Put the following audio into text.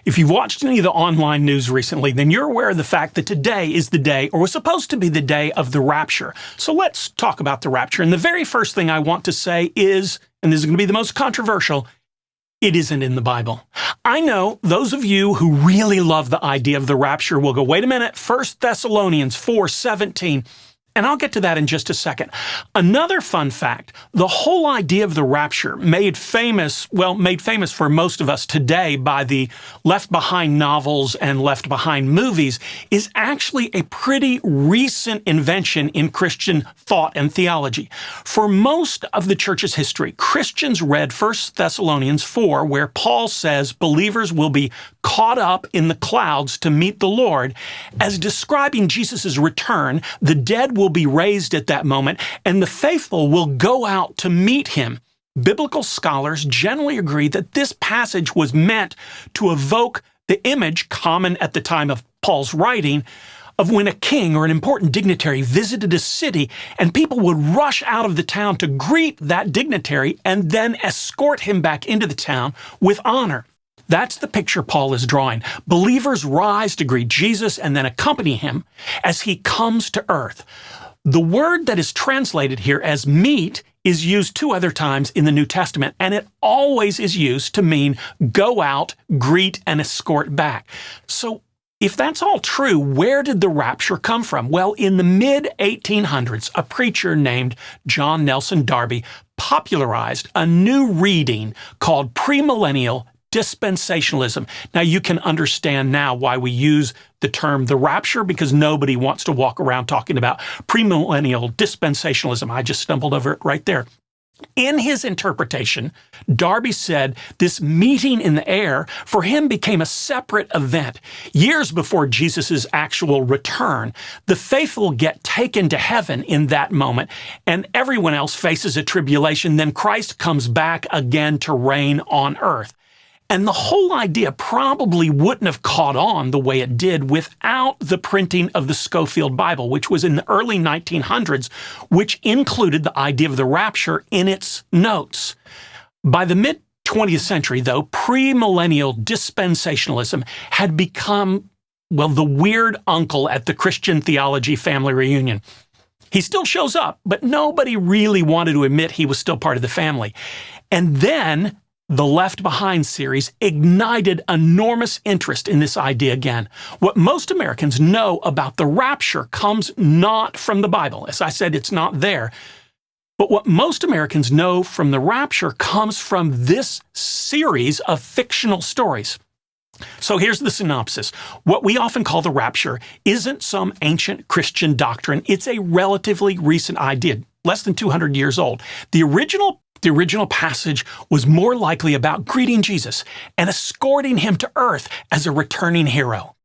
If you've watched any of the online news recently, then you're aware of the fact that today is the day, or was supposed to be the day, of the rapture. So let's talk about the rapture. And the very first thing I want to say is, and this is going to be the most controversial, it isn't in the Bible. I know those of you who really love the idea of the rapture will go, wait a minute, 1 Thessalonians 4:17. And I'll get to that in just a second. Another fun fact, the whole idea of the rapture made famous for most of us today by the Left Behind novels and Left Behind movies, is actually a pretty recent invention in Christian thought and theology. For most of the church's history, Christians read 1 Thessalonians 4, where Paul says believers will be caught up in the clouds to meet the Lord, as describing Jesus' return. The dead will be raised at that moment, and the faithful will go out to meet him. Biblical scholars generally agree that this passage was meant to evoke the image common at the time of Paul's writing of when a king or an important dignitary visited a city, and people would rush out of the town to greet that dignitary and then escort him back into the town with honor. That's the picture Paul is drawing. Believers rise to greet Jesus and then accompany him as he comes to earth. The word that is translated here as meet is used 2 other times in the New Testament, and it always is used to mean go out, greet, and escort back. So if that's all true, where did the rapture come from? Well, in the mid-1800s, a preacher named John Nelson Darby popularized a new reading called premillennial dispensationalism. Now, you can understand now why we use the term the rapture, because nobody wants to walk around talking about premillennial dispensationalism. I just stumbled over it right there. In his interpretation, Darby said this meeting in the air for him became a separate event. Years before Jesus' actual return, the faithful get taken to heaven in that moment, and everyone else faces a tribulation. Then Christ comes back again to reign on earth. And the whole idea probably wouldn't have caught on the way it did without the printing of the Scofield Bible, which was in the early 1900s, which included the idea of the rapture in its notes. By the mid-20th century, though, premillennial dispensationalism had become, the weird uncle at the Christian theology family reunion. He still shows up, but nobody really wanted to admit he was still part of the family. And then the Left Behind series ignited enormous interest in this idea again. What most Americans know about the rapture comes not from the Bible. As I said, it's not there. But what most Americans know from the rapture comes from this series of fictional stories. So here's the synopsis. What we often call the rapture isn't some ancient Christian doctrine. It's a relatively recent idea, less than 200 years old. The original passage was more likely about greeting Jesus and escorting him to earth as a returning hero.